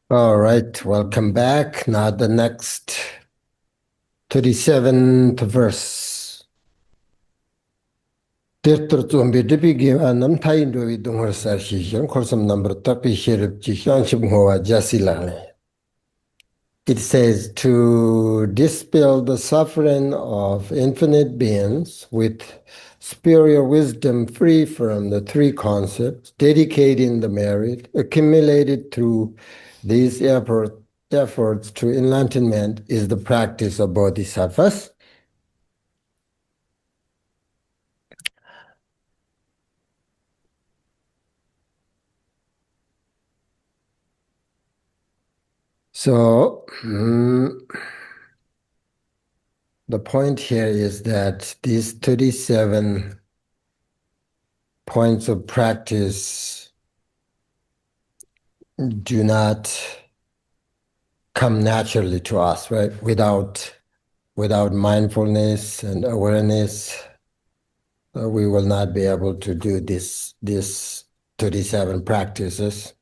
All right, welcome back. Now the next 37th verse. Tirtur zombi dibi giwa nam tayin dowi dungar sar shishang korsam number tapi shirib jishang shibngwa jasila. It says to dispel the suffering of infinite beings with superior wisdom free from the three concepts, dedicating the merit accumulated through these efforts to enlightenment is the practice of Bodhisattvas. So the point here is that these 37 points of practice do not come naturally to us, right? Without mindfulness and awareness, we will not be able to do these 37 practices.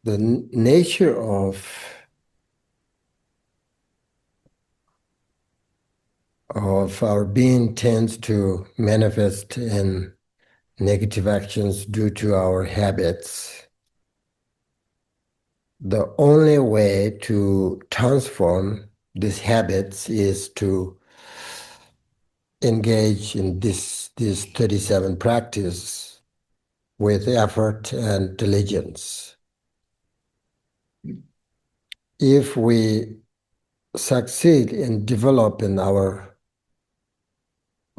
The nature of our being tends to manifest in negative actions due to our habits. The only way to transform these habits is to engage in these 37 practice with effort and diligence. If we succeed in developing our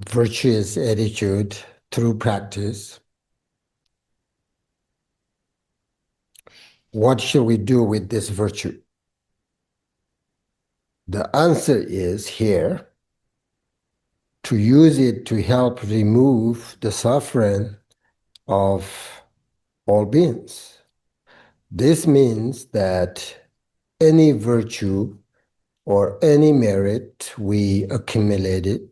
virtuous attitude through practice, what should we do with this virtue? The answer is here to use it to help remove the suffering of all beings. This means that any virtue or any merit we accumulated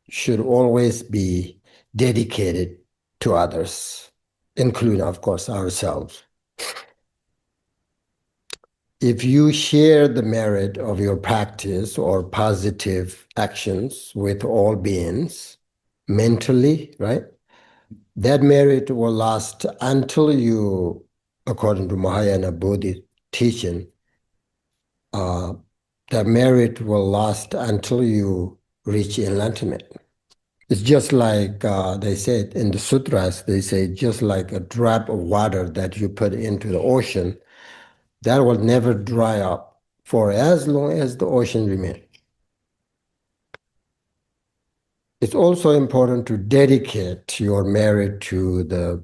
should always be dedicated to others, including, of course, ourselves. If you share the merit of your practice or positive actions with all beings mentally, right? That merit will last until you, according to Mahāyāna Buddhist teaching, that merit will last until you reach enlightenment. It's just like they said in the sutras, they say just like a drop of water that you put into the ocean, that will never dry up for as long as the ocean remains. It's also important to dedicate your merit to the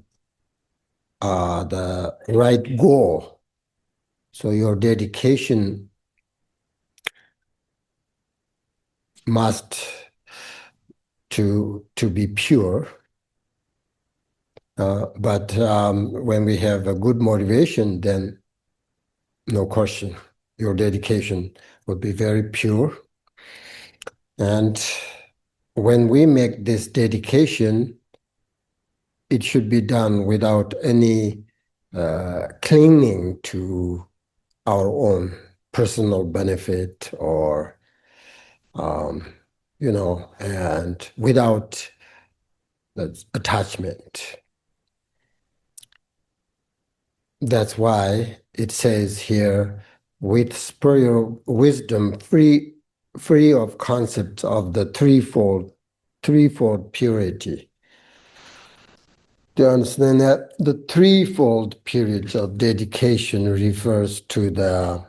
right goal. So your dedication must to be pure. But when we have a good motivation, then no question, your dedication will be very pure. And when we make this dedication, it should be done without any clinging to our own personal benefit or, and without attachment. That's why it says here, with spiritual wisdom free of concepts of the threefold purity. Do you understand that? The threefold periods of dedication refers to the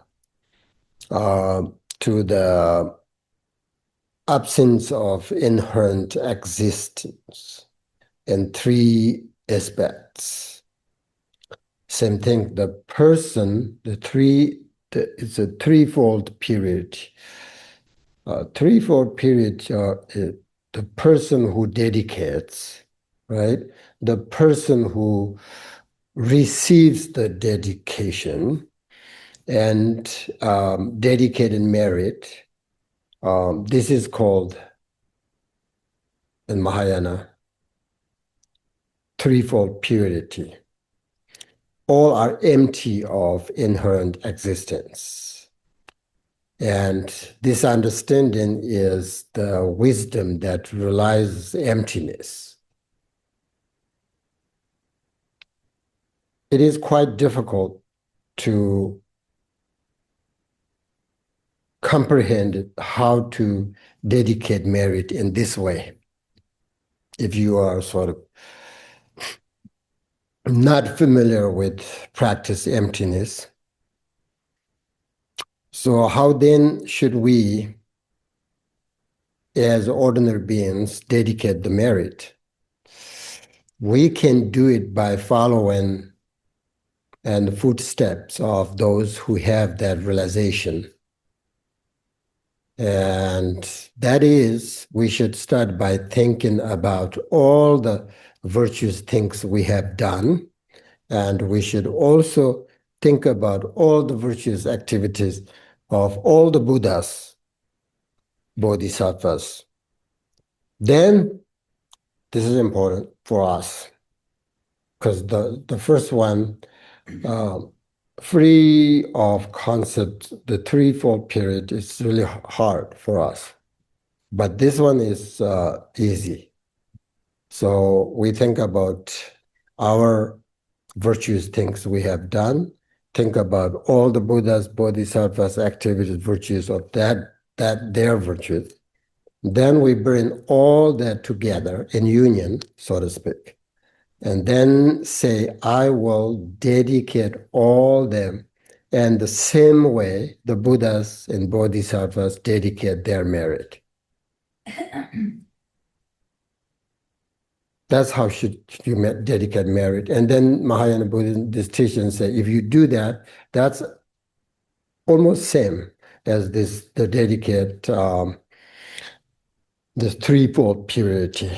absence of inherent existence in three aspects. Same thing, the person, it's a threefold period. Threefold period, the person who dedicates, right? The person who receives the dedication and dedicated merit, this is called in Mahāyāna threefold purity. All are empty of inherent existence. And this understanding is the wisdom that realizes emptiness. It is quite difficult to comprehend how to dedicate merit in this way. If you are sort of not familiar with practice emptiness. So how then should we, as ordinary beings, dedicate the merit? We can do it by following in the footsteps of those who have that realization. And that is, we should start by thinking about all the virtuous things we have done. And we should also think about all the virtuous activities of all the Buddhas, Bodhisattvas. Then, this is important for us, because the first one, free of concept, the threefold period is really hard for us. But this one is easy. So we think about our virtuous things we have done, think about all the Buddhas, Bodhisattvas, activities, virtues of that their virtues. Then we bring all that together in union, so to speak. And then say, I will dedicate all them in the same way the Buddhas and Bodhisattvas dedicate their merit. That's how should you dedicate merit. And then Mahāyāna Buddhism, this teaching say, if you do that, that's almost same as the dedicate, the threefold purity,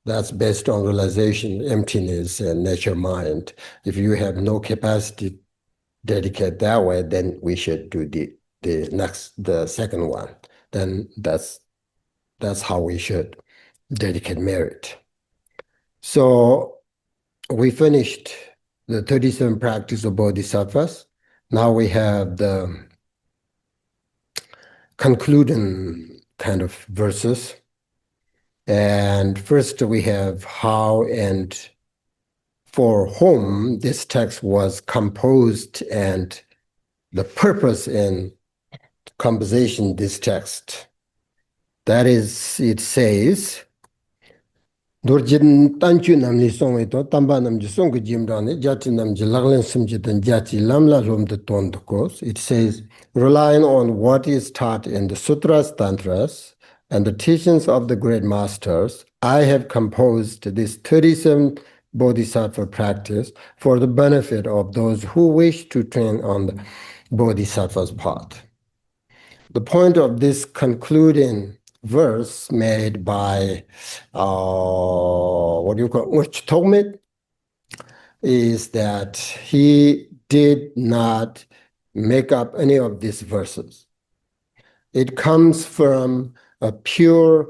That's based on realization, emptiness, and nature mind. If you have no capacity to dedicate that way, then we should do the second one. Then that's how we should dedicate merit. So we finished the 37 practice of Bodhisattvas. Now we have the concluding kind of verses. And first we have how and for whom this text was composed and the purpose in composition this text. That is, it says, Durjin Tanchu Namli Songito, Tamba Namji Songu Jimdani, Jati Namji Laglan Simjitan Jati Lamla Rom the Tondokos. It says, relying on what is taught in the Sutras, Tantras, and the teachings of the great masters, I have composed this 37 Bodhisattva practice for the benefit of those who wish to train on the Bodhisattva's path. The point of this concluding verse made by Ngulchu Thokmé is that he did not make up any of these verses. It comes from a pure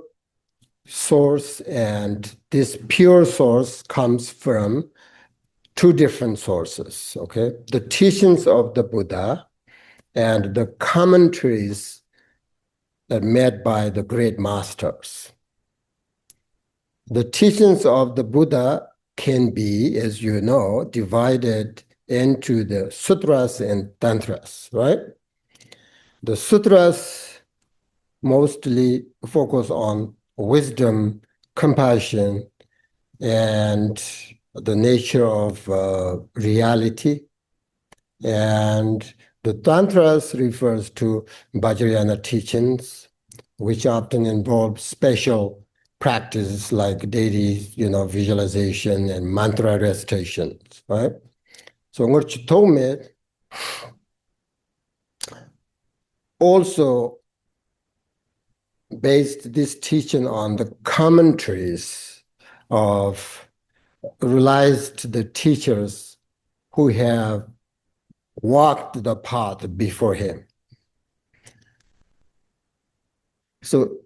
source, and this pure source comes from two different sources, okay? The teachings of the Buddha and the commentaries made by the great masters. The teachings of the Buddha can be, as you know, divided into the sutras and tantras, right? The sutras mostly focus on wisdom, compassion, and the nature of reality. And the tantras refers to Vajrayana teachings, which often involve special practices like deity, visualization and mantra recitations, right? So Ngulchu Thokmé also based this teaching on the commentaries of realized the teachers who have walked the path before him. So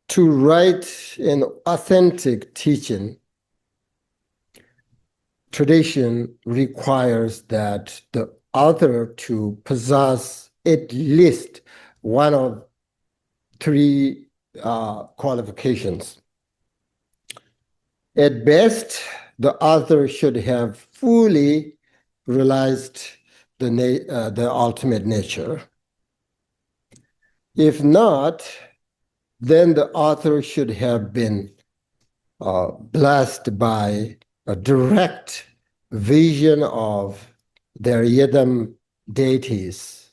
to write an authentic teaching, tradition requires that the author to possess at least one of three qualifications. At best, the author should have fully realized the ultimate nature. If not, then the author should have been blessed by a direct vision of their yidam deities.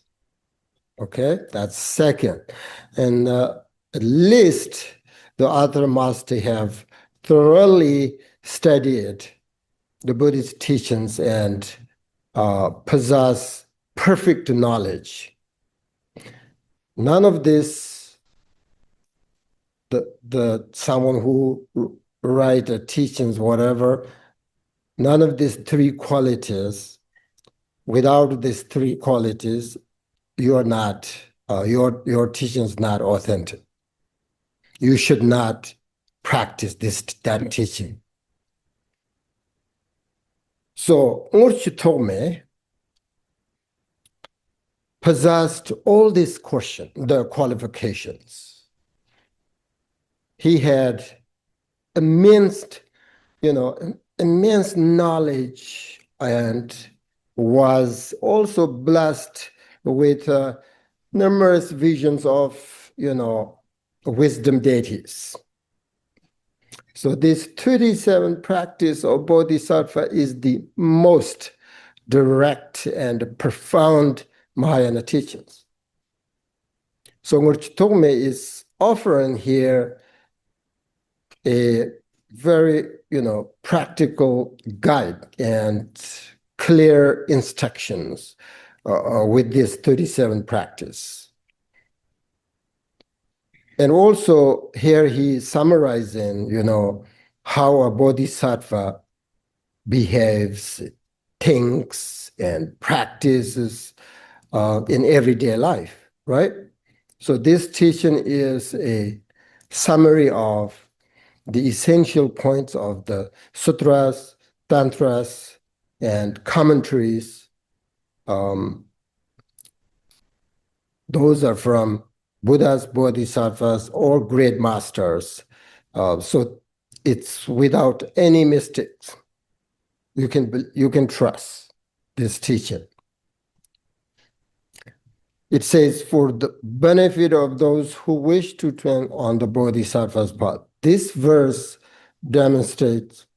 Okay, that's second. And at least the author must have thoroughly studied the Buddhist teachings and possess perfect knowledge. None of this, the someone who write teachings, whatever, none of these three qualities, without these three qualities, you are not, your teaching is not authentic. You should not practice that teaching. So Ngulchu Thokmé possessed all these the qualifications. He had immense knowledge and was also blessed with numerous visions of, wisdom deities. So this 37 practice of Bodhisattva is the most direct and profound Mahāyāna teachings. So Ngulchu Thokmé is offering here a very, practical guide and clear instructions with this 37 practice. And also here he's summarizing, how a bodhisattva behaves, thinks, and practices in everyday life, right? So this teaching is a summary of the essential points of the sutras, tantras, and commentaries. Those are from Buddhas, Bodhisattvas, or great masters. So it's without any mistakes. You can trust this teaching. It says, for the benefit of those who wish to turn on the Bodhisattva's path. This verse demonstrates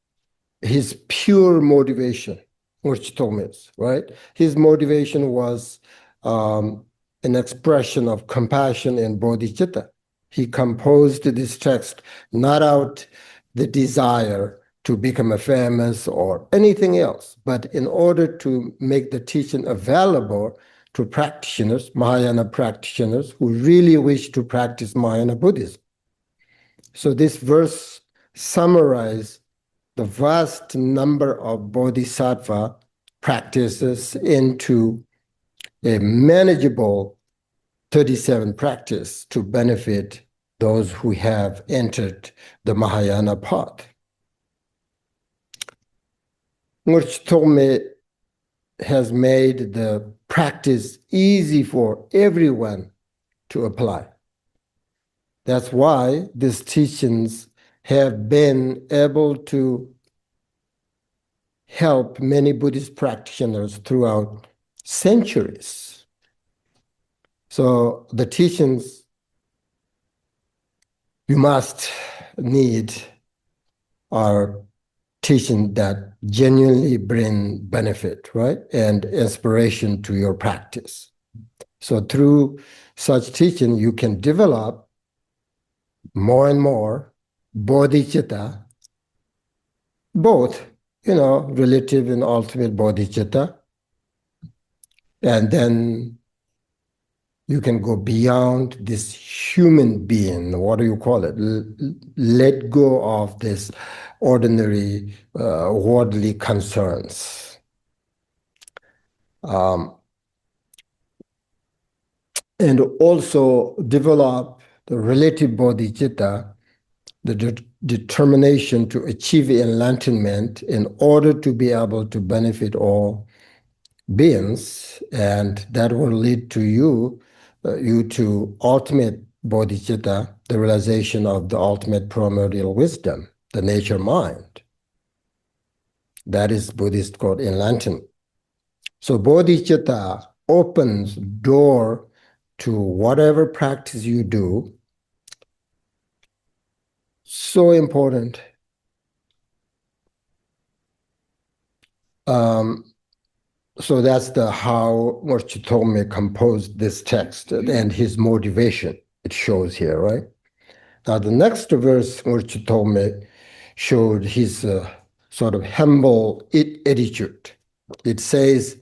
his pure motivation, which Thokmé's, right? His motivation was an expression of compassion and bodhicitta. He composed this text not out the desire to become famous or anything else, but in order to make the teaching available to practitioners, Mahāyāna practitioners who really wish to practice Mahāyāna Buddhism. So this verse summarizes the vast number of bodhisattva practices into a manageable 37 practice to benefit those who have entered the Mahāyāna path. Ngulchu Thokmé has made the practice easy for everyone to apply. That's why these teachings have been able to help many Buddhist practitioners throughout centuries. So the teachings you must need are teaching that genuinely bring benefit, right? And inspiration to your practice. So through such teaching, you can develop more and more bodhicitta, both, relative and ultimate bodhicitta. And then you can go beyond this human being, what do you call it? Let go of this ordinary worldly concerns. and also develop the relative bodhicitta, the determination to achieve enlightenment in order to be able to benefit all beings, and that will lead to you to ultimate bodhicitta, the realization of the ultimate primordial wisdom, the nature mind. That is Buddhist called enlightenment. So bodhicitta opens door to whatever practice you do. So important. So that's how Ngulchu Thokmé composed this text and his motivation. It shows here, right? Now the next verse, Ngulchu Thokmé showed his sort of humble attitude. It says,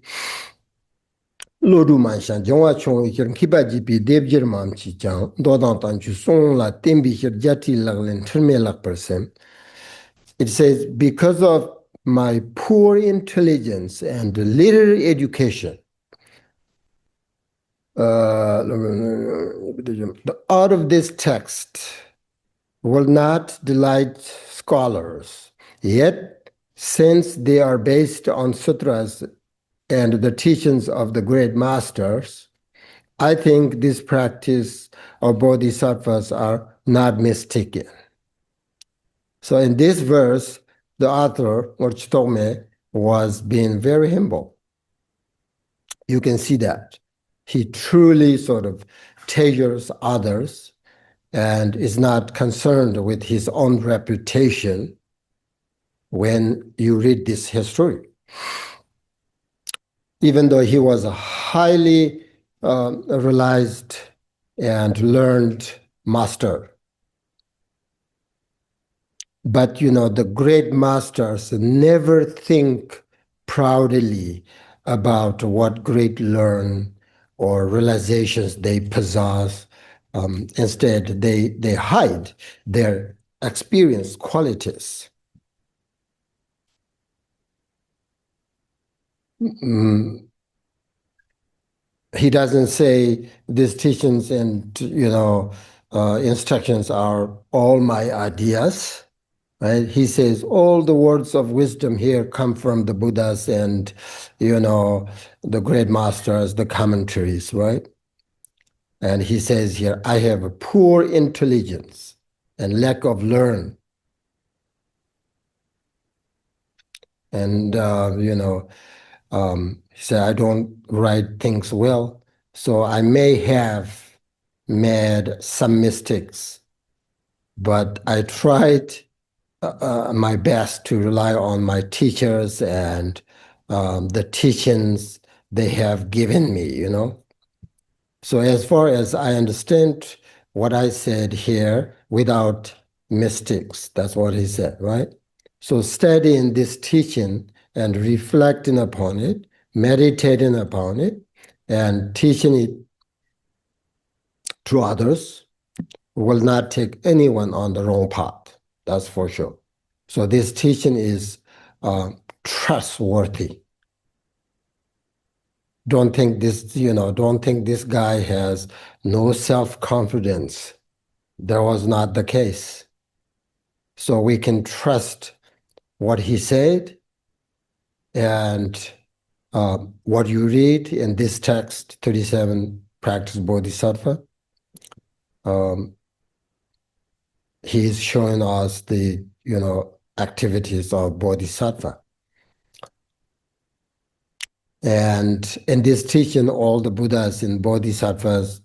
Lodu manshan jongwa chong ikir kiba jipi debjir mam chi chang dodang tanchu song la tembi hir jati laglen terme lag person. It says, because of my poor intelligence and literary education, the art of this text will not delight scholars. Yet, since they are based on sutras and the teachings of the great masters, I think this practice of bodhisattvas are not mistaken. So in this verse, the author, Ngulchu Thokmé, was being very humble. You can see that. He truly sort of treasures others and is not concerned with his own reputation when you read this history. Even though he was a highly realized and learned master. But, the great masters never think proudly about what great learn or realizations they possess. Instead, they hide their experience qualities. He doesn't say these teachings and, instructions are all my ideas. Right? He says all the words of wisdom here come from the Buddhas and, the great masters, the commentaries, right? And he says here, I have a poor intelligence and lack of learn. And, he said, I don't write things well, so I may have made some mistakes, but I tried my best to rely on my teachers and the teachings they have given me, So as far as I understand what I said here without mistakes, that's what he said, right? So studying this teaching and reflecting upon it, meditating upon it, and teaching it to others will not take anyone on the wrong path. That's for sure. So this teaching is trustworthy. Don't think this guy has no self-confidence. That was not the case. So we can trust what he said and what you read in this text, 37 Practice Bodhisattva. He is showing us the, activities of Bodhisattva. And in this teaching, all the Buddhas and Bodhisattvas,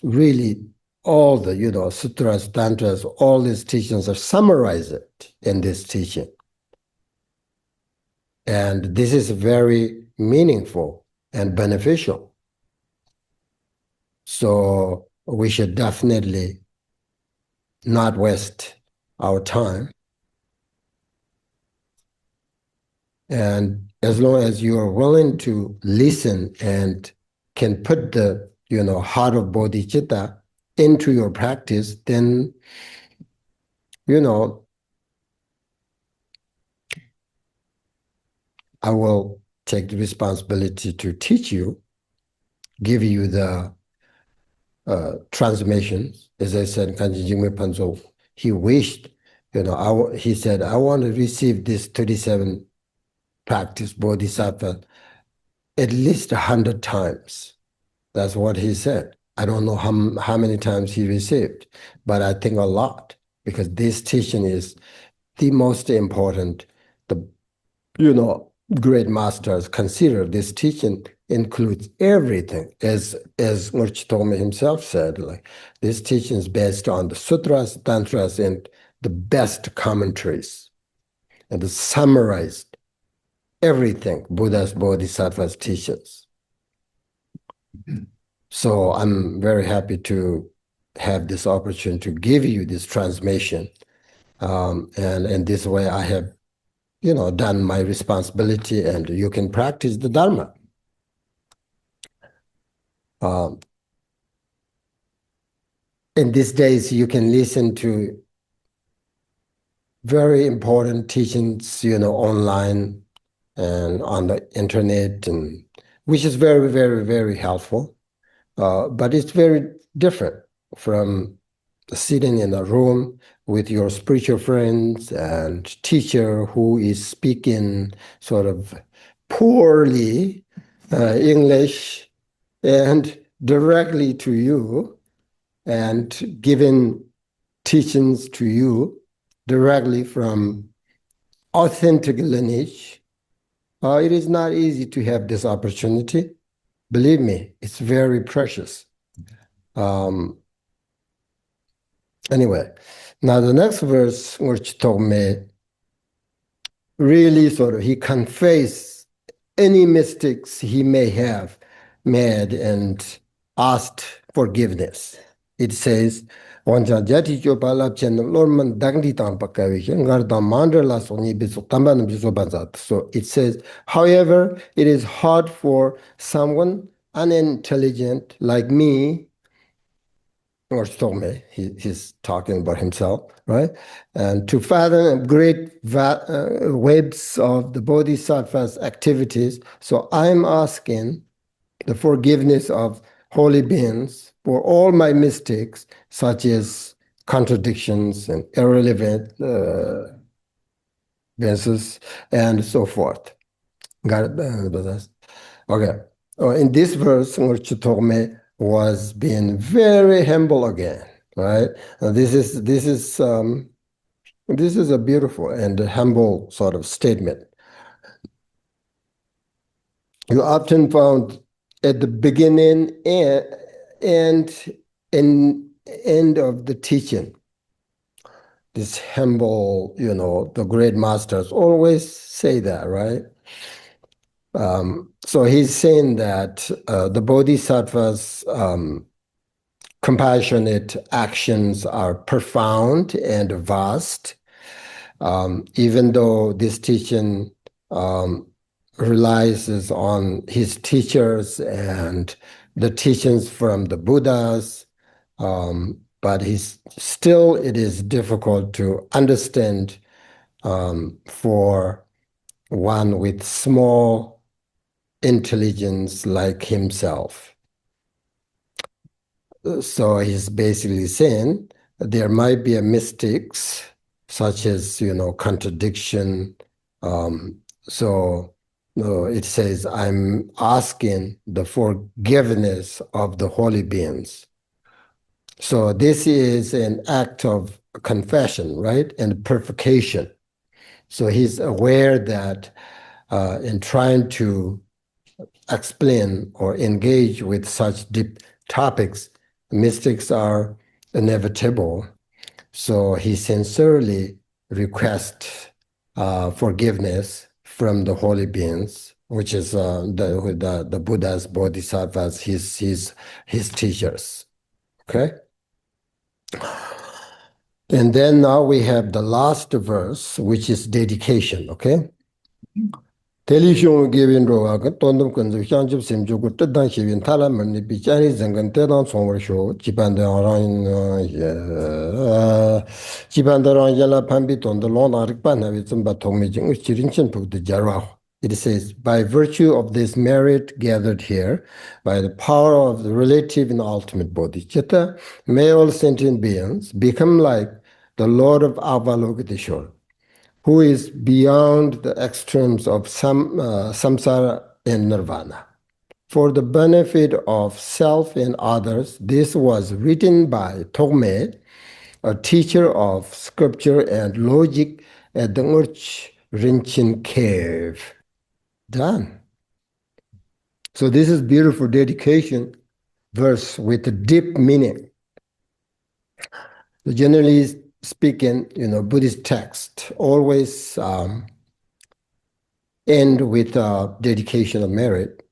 really all the, sutras, tantras, all these teachings are summarized in this teaching. And this is very meaningful and beneficial. So we should definitely not waste our time. And as long as you are willing to listen and can put the, heart of bodhicitta into your practice, then, I will take the responsibility to teach you, give you the transmissions. As I said, Kanji Jingme Panzo, he wished, he said, I want to receive this 37 practice Bodhisattva at least 100 times. That's what he said. I don't know how many times he received, but I think a lot, because this teaching is the most important. Great masters consider this teaching includes everything, as Ngulchu Thokmé himself said. Like, this teaching is based on the sutras, tantras, and the best commentaries, and it summarized everything Buddha's Bodhisattvas teaches. So I'm very happy to have this opportunity to give you this transmission, and in this way I have done my responsibility, and you can practice the Dharma. In these days, you can listen to very important teachings, online and on the internet, and which is very, very, very helpful. But it's very different from sitting in a room with your spiritual friends and teacher who is speaking sort of poorly English and directly to you and giving teachings to you directly from authentic lineage. It is not easy to have this opportunity. Believe me, it's very precious. Anyway, now the next verse, Ngulchu Thokmé, really he confessed any mistakes he may have made and asked forgiveness. It says, so it says, however, it is hard for someone unintelligent like me, or Thokmé, he's talking about himself, right? And to fathom great webs of the Bodhisattva's activities. So I'm asking the forgiveness of holy beings for all my mistakes, such as contradictions and irrelevant verses and so forth. Got it? Okay. In this verse, Ngulchu Thokmé was being very humble again, right? This is a beautiful and humble sort of statement. You often found at the beginning and end of the teaching, this humble, the great masters always say that, right? So he's saying that the Bodhisattvas' compassionate actions are profound and vast, even though this teaching relies on his teachers and the teachings from the Buddhas, but it is difficult to understand for one with small intelligence like himself. So he's basically saying there might be mistakes such as contradiction. So it says, I'm asking the forgiveness of the holy beings. So this is an act of confession, right, and purification. So he's aware that in trying to explain or engage with such deep topics, mistakes are inevitable. So he sincerely requests forgiveness from the holy beings, which is the Buddha's Bodhisattvas, his teachers. Okay? And then now we have the last verse, which is dedication. Okay? Telishung giving roa, Tondum Kunzu, Shanjib Simjuku, Tedan Shivin, Talaman, Bichari Zangan, Tedan Somber Show, Chipandaran Yala Pambiton, the Lon Arikpan, Havitsumba Tomijing, Chirinchin Puk the Jarrah. It says, by virtue of this merit gathered here, by the power of the relative and ultimate bodhicitta, may all sentient beings become like the Lord of Avalokiteshvara, who is beyond the extremes of samsara and nirvana. For the benefit of self and others, this was written by Thokmé, a teacher of scripture and logic at the Ngulchu Rinchen cave. Done. So this is beautiful dedication verse with a deep meaning. So generally speaking, Buddhist text always end with a dedication of merit.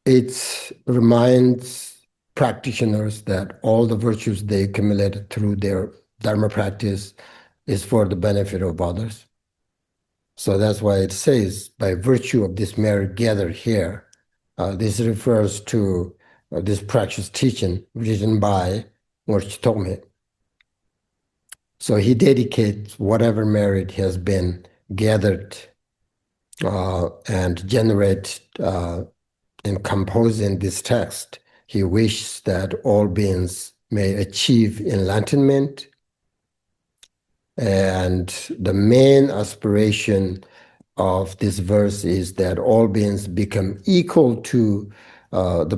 It reminds practitioners that all the virtues they accumulated through their Dharma practice is for the benefit of others. So that's why it says, by virtue of this merit gathered here, this refers to this practice teaching written by Ngulchu Thokmé. So he dedicates whatever merit has been gathered and generated in composing this text. He wishes that all beings may achieve enlightenment, and the main aspiration of this verse is that all beings become equal to the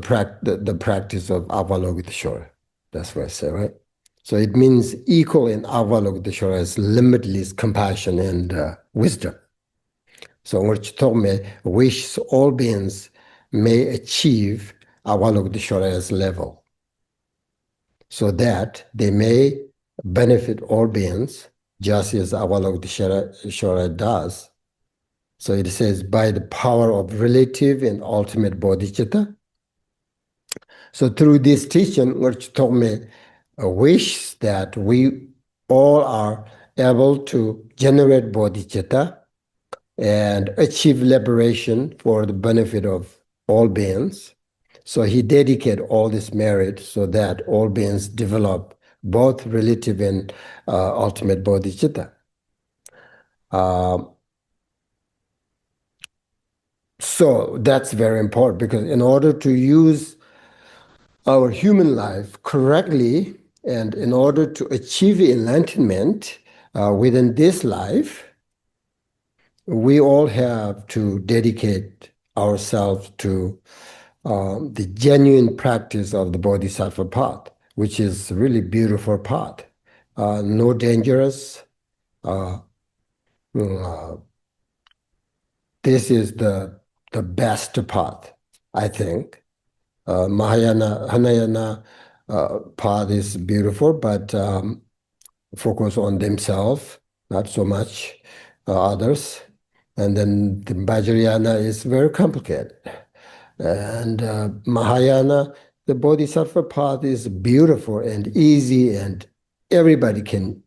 practice of Avalokiteshvara. That's what I say, right? So it means equal in Avalokiteshvara as limitless compassion and wisdom. So Ngulchu Thokmé wishes all beings may achieve Avalokiteshvara's level, so that they may benefit all beings just as Avalokiteshvara does. So it says, by the power of relative and ultimate bodhicitta. So through this teaching, Ngulchu Thokmé wishes that we all are able to generate bodhicitta and achieve liberation for the benefit of all beings. So he dedicated all this merit so that all beings develop both relative and ultimate bodhicitta. So that's very important, because in order to use our human life correctly and in order to achieve enlightenment within this life, we all have to dedicate ourselves to the genuine practice of the Bodhisattva path, which is a really beautiful path. No dangerous. This is the best path, I think. Mahāyāna, Hinayana path is beautiful, but focus on themselves, not so much others. And then the Vajrayana is very complicated. And Mahāyāna, the Bodhisattva path is beautiful and easy, and everybody can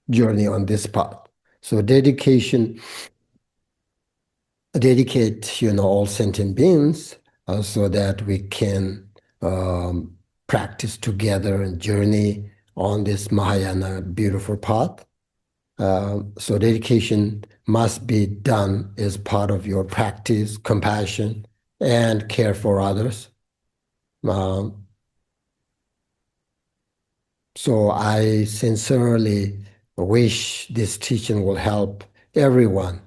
journey on this path. So dedicate, all sentient beings so that we can practice together and journey on this Mahāyāna beautiful path. So dedication must be done as part of your practice, compassion, and care for others. So I sincerely wish this teaching will help everyone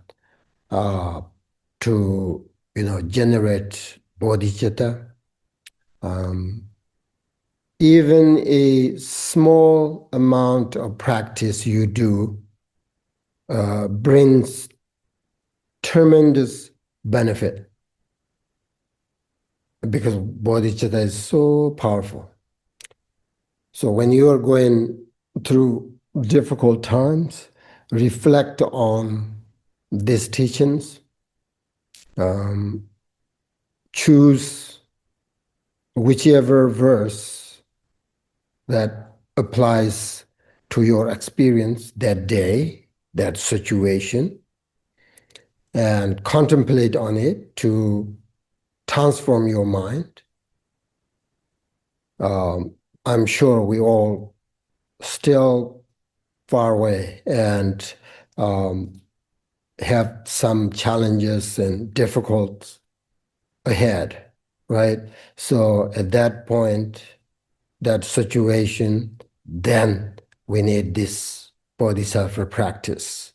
to generate bodhicitta. Even a small amount of practice you do brings tremendous benefit, because bodhicitta is so powerful. So when you are going through difficult times, reflect on these teachings. Choose whichever verse that applies to your experience that day, that situation, and contemplate on it to transform your mind. I'm sure we all still far away, and have some challenges and difficult ahead, right? So at that point, that situation, then we need this bodhisattva practice.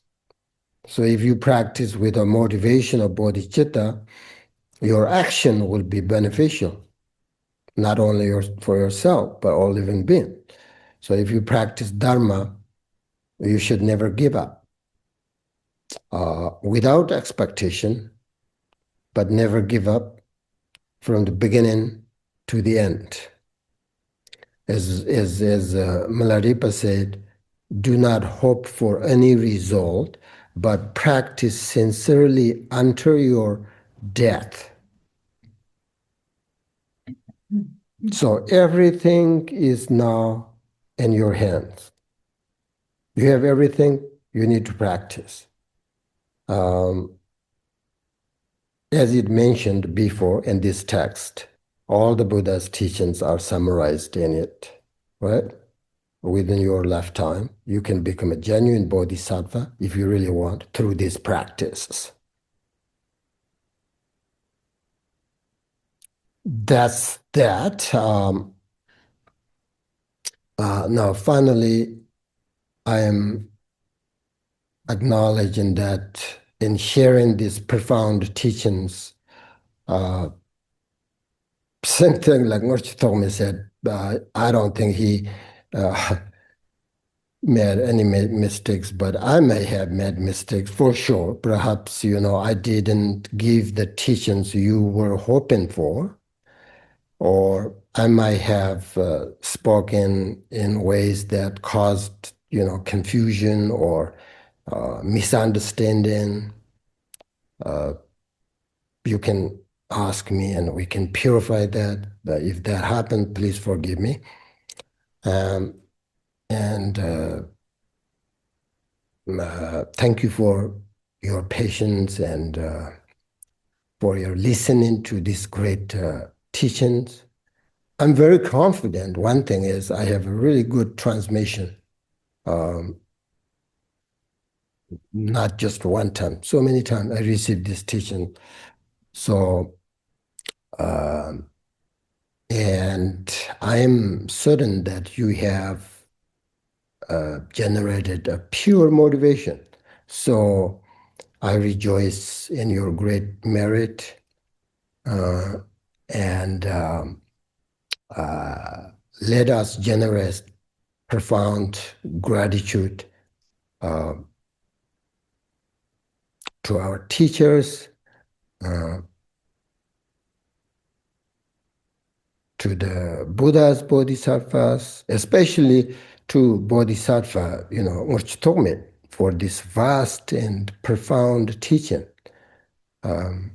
So if you practice with a motivation of bodhicitta, your action will be beneficial, not only for yourself, but all living beings. So if you practice dharma, you should never give up. Without expectation, but never give up from the beginning to the end. As Milarepa said, do not hope for any result, but practice sincerely until your death. So everything is now in your hands. You have everything, you need to practice. As it mentioned before in this text, all the Buddha's teachings are summarized in it, right? Within your lifetime, you can become a genuine bodhisattva if you really want through these practices. That's that. Now, finally, I am acknowledging that in sharing these profound teachings, same thing like Ngulchu Thokmé said, I don't think he made any mistakes, but I may have made mistakes for sure. Perhaps, I didn't give the teachings you were hoping for, or I might have spoken in ways that caused, confusion or misunderstanding. You can ask me and we can purify that. But if that happened, please forgive me. And thank you for your patience and for your listening to these great teachings. I'm very confident. One thing is I have a really good transmission. Not just one time, so many times I received this teaching. So, and I'm certain that you have generated a pure motivation. So I rejoice in your great merit and let us generate profound gratitude to our teachers, to the Buddhas, Bodhisattvas, especially to Bodhisattva, Ngulchu Thokmé, for this vast and profound teaching. I'm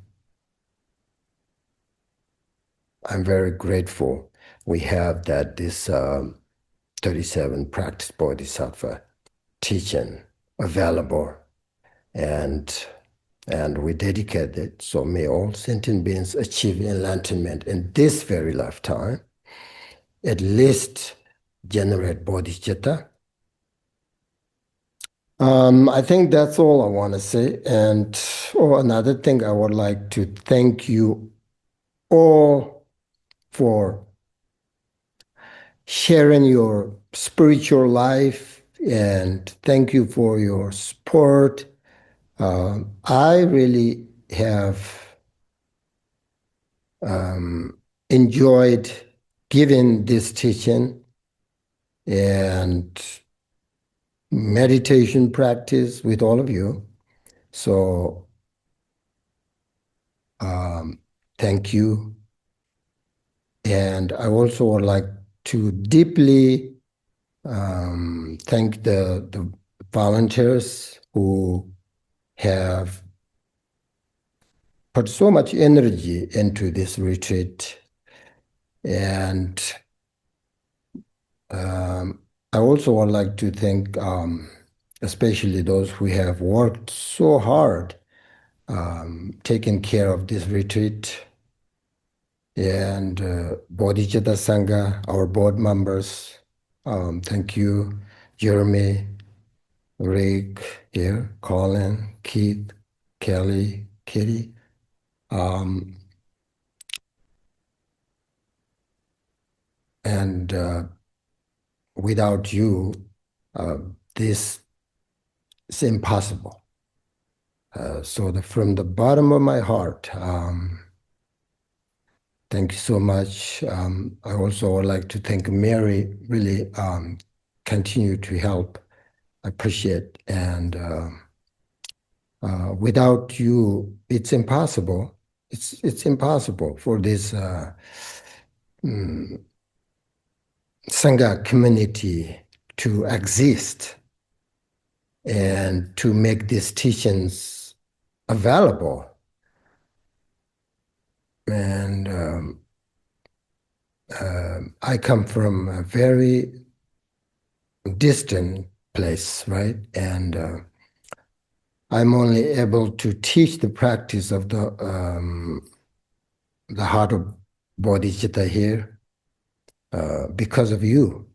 very grateful we have this 37 practice Bodhisattva teaching available, and we dedicate it. So may all sentient beings achieve enlightenment in this very lifetime, at least generate bodhicitta. I think that's all I want to say. And another thing, I would like to thank you all for sharing your spiritual life, and thank you for your support. I really have enjoyed giving this teaching and meditation practice with all of you. So thank you. And I also would like to deeply thank the volunteers who have put so much energy into this retreat. And I also would like to thank especially those who have worked so hard taking care of this retreat, and Bodhicitta Sangha, our board members. Thank you, Jeremy, Rick, here, Colin, Keith, Kelly, Kitty. And without you, this is impossible. From the bottom of my heart, thank you so much. I also would like to thank Mary, really continue to help, appreciate. And without you, it's impossible. It's impossible for this Sangha community to exist and to make these teachings available. And I come from a very distant place, right? And I'm only able to teach the practice of the heart of Bodhicitta here because of you.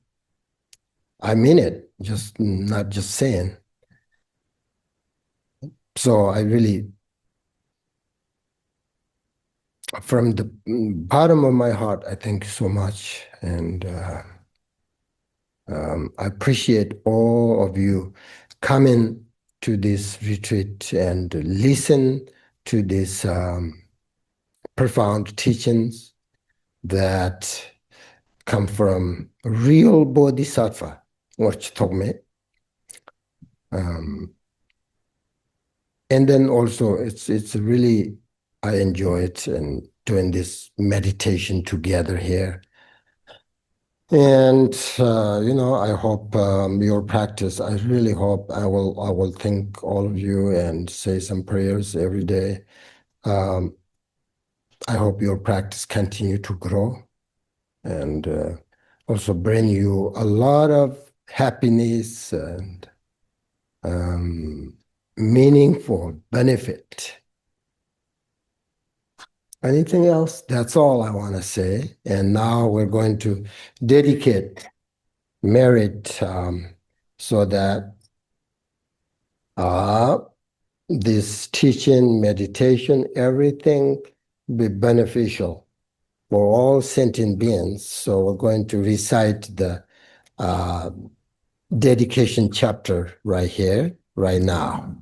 I mean it, just not just saying. So I really, from the bottom of my heart, I thank you so much. And I appreciate all of you coming to this retreat and listen to these profound teachings that come from real Bodhisattva, Ngulchu Thokmé. And then also it's really, I enjoy it and doing this meditation together here. And I hope your practice. I really hope I will thank all of you and say some prayers every day. I hope your practice continue to grow and also bring you a lot of happiness and meaningful benefit. Anything else? That's all I want to say. And now we're going to dedicate merit so that this teaching, meditation, everything be beneficial for all sentient beings. So we're going to recite the dedication chapter right here, right now.